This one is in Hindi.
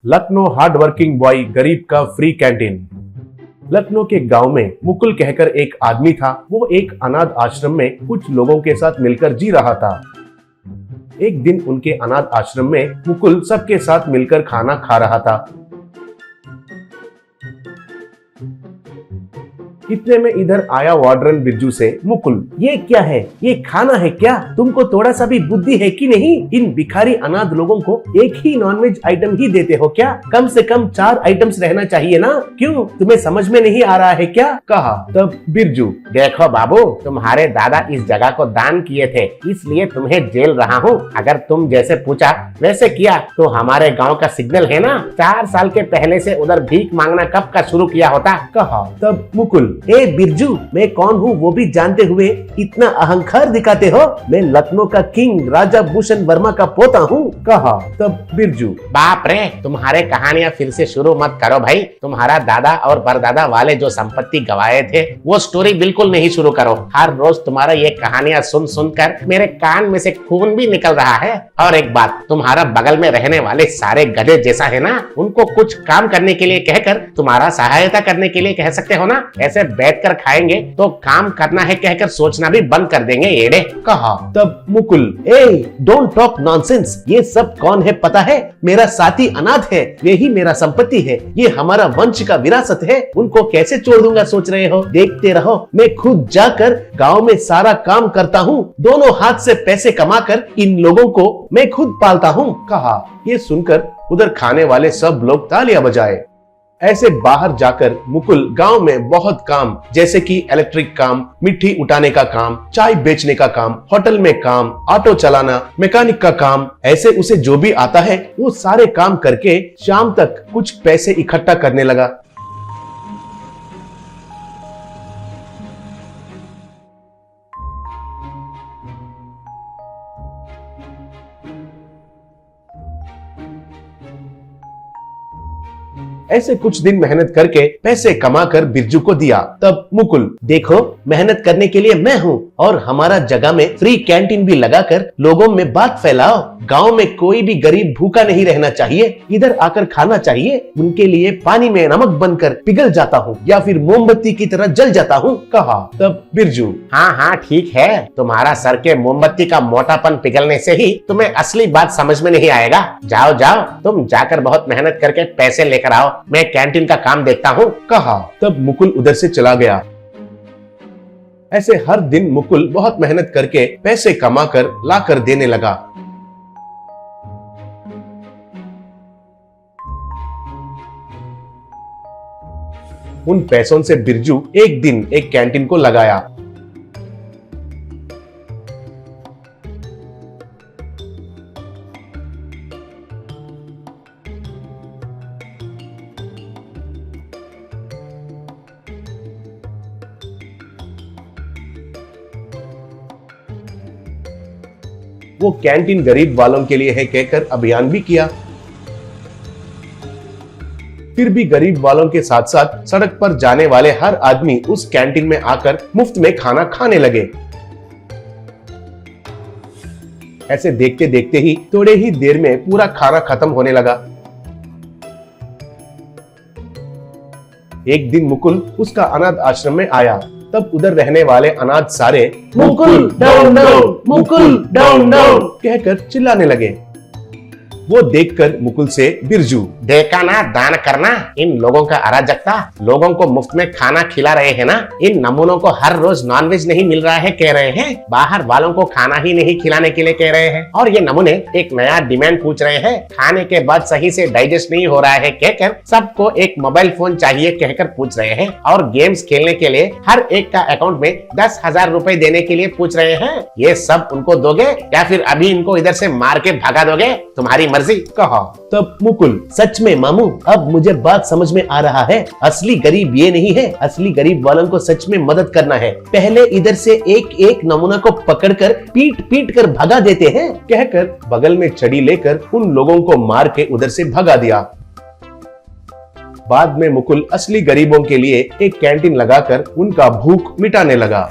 लखनऊ हार्ड वर्किंग बॉय गरीब का फ्री कैंटीन। लखनऊ के गांव में मुकुल कहकर एक आदमी था। वो एक अनाथ आश्रम में कुछ लोगों के साथ मिलकर जी रहा था। एक दिन उनके अनाथ आश्रम में मुकुल सबके साथ मिलकर खाना खा रहा था। इतने में इधर आया वार्डन बिरजू से मुकुल, ये क्या है? ये खाना है क्या? तुमको थोड़ा सा भी बुद्धि है कि नहीं? इन भिखारी अनाथ लोगों को एक ही नॉनवेज आइटम ही देते हो क्या? कम से कम 4 आइटम्स रहना चाहिए ना? क्यों, तुम्हें समझ में नहीं आ रहा है क्या? कहा। तब बिरजू, देखो बाबू, तुम्हारे दादा इस जगह को दान किए थे, इसलिए तुम्हें जेल रहा हूँ। अगर तुम जैसे पूछा वैसे किया तो हमारे गांव का सिग्नल है ना, 4 साल के पहले से उधर भीख मांगना कब का शुरू किया होता। कहा। तब मुकुल, ए बिरजू, मैं कौन हूँ वो भी जानते हुए इतना अहंकार दिखाते हो? मैं लखनऊ का किंग राजा भूषण वर्मा का पोता हूँ। कहा। तब बिरजू, बाप रे, तुम्हारे कहानियां फिर से शुरू मत करो भाई। तुम्हारा दादा और परदादा वाले जो संपत्ति गवाए थे वो स्टोरी बिल्कुल नहीं शुरू करो। हर रोज तुम्हारा ये कहानियां सुन सुनकर मेरे कान में से खून भी निकल रहा है। और एक बात, तुम्हारा बगल में रहने वाले सारे गधे जैसा है ना, उनको कुछ काम करने के लिए कहकर तुम्हारा सहायता करने के लिए कह सकते हो ना। ऐसे बैठकर खाएंगे तो काम करना है कहकर सोचना भी बंद कर देंगे येड़े। कहा। तब मुकुल, ए डोंट टॉक नॉनसेंस। ये सब कौन है पता है? मेरा साथी अनाथ है, यही मेरा संपत्ति है, ये हमारा वंश का विरासत है। उनको कैसे छोड़ दूंगा सोच रहे हो? देखते रहो, मैं खुद जाकर गांव में सारा काम करता हूँ। दोनों हाथ से पैसे कमाकर इन लोगों को मैं खुद पालता हूँ। कहा। ये सुनकर उधर खाने वाले सब लोग तालियां बजाए। ऐसे बाहर जाकर मुकुल गांव में बहुत काम, जैसे कि इलेक्ट्रिक काम, मिट्टी उठाने का काम, चाय बेचने का काम, होटल में काम, ऑटो चलाना, मैकेनिक का काम, ऐसे उसे जो भी आता है वो सारे काम करके शाम तक कुछ पैसे इकट्ठा करने लगा। ऐसे कुछ दिन मेहनत करके पैसे कमाकर बिरजू को दिया। तब मुकुल, देखो, मेहनत करने के लिए मैं हूँ और हमारा जगह में फ्री कैंटीन भी लगाकर लोगों में बात फैलाओ। गांव में कोई भी गरीब भूखा नहीं रहना चाहिए, इधर आकर खाना चाहिए। उनके लिए पानी में नमक बनकर पिघल जाता हूँ या फिर मोमबत्ती की तरह जल जाता हूँ। कहा। तब बिरजू, हाँ हाँ ठीक है, तुम्हारा सर के मोमबत्ती का मोटापन पिघलने से ही तुम्हें असली बात समझ में नहीं आएगा। जाओ जाओ, तुम जाकर बहुत मेहनत करके पैसे लेकर आओ, मैं कैंटीन का काम देखता हूँ। कहा। तब मुकुल उधर से चला गया। ऐसे हर दिन मुकुल बहुत मेहनत करके पैसे कमाकर लाकर देने लगा। उन पैसों से बिरजू एक दिन एक कैंटीन को लगाया। वो कैंटीन गरीब वालों के लिए है कहकर अभियान भी किया। फिर भी गरीब वालों के साथ साथ सड़क पर जाने वाले हर आदमी उस कैंटीन में आकर मुफ्त में खाना खाने लगे। ऐसे देखते देखते ही थोड़े ही देर में पूरा खाना खत्म होने लगा। एक दिन मुकुल उसका अनाथ आश्रम में आया। तब उधर रहने वाले अनाथ सारे Mukul down down, Mukul down down कहकर चिल्लाने लगे। वो देखकर मुकुल से बिरजू, देखा ना, दान करना, इन लोगों का अराजकता। लोगों को मुफ्त में खाना खिला रहे हैं ना। इन नमूनों को हर रोज नॉनवेज नहीं मिल रहा है कह रहे हैं, बाहर वालों को खाना ही नहीं खिलाने के लिए कह रहे हैं। और ये नमूने एक नया डिमांड पूछ रहे हैं, खाने के बाद सही से डाइजेस्ट नहीं हो रहा है कहकर सबको एक मोबाइल फोन चाहिए कहकर पूछ रहे हैं। और गेम्स खेलने के लिए हर एक का अकाउंट में 10,000 रुपए देने के लिए पूछ रहे हैं। ये सब उनको दोगे या फिर अभी इनको इधर से मार के भगा दोगे? तुम्हारी मर्जी। कहा। तब मुकुल, सच में मामू, अब मुझे बात समझ में आ रहा है। असली गरीब ये नहीं है, असली गरीब वालों को सच में मदद करना है। पहले इधर से एक एक नमूना को पकड़कर पीट पीट कर भगा देते हैं कहकर बगल में छड़ी लेकर उन लोगों को मार के उधर से भगा दिया। बाद में मुकुल असली गरीबों के लिए एक कैंटीन लगाकर उनका भूख मिटाने लगा।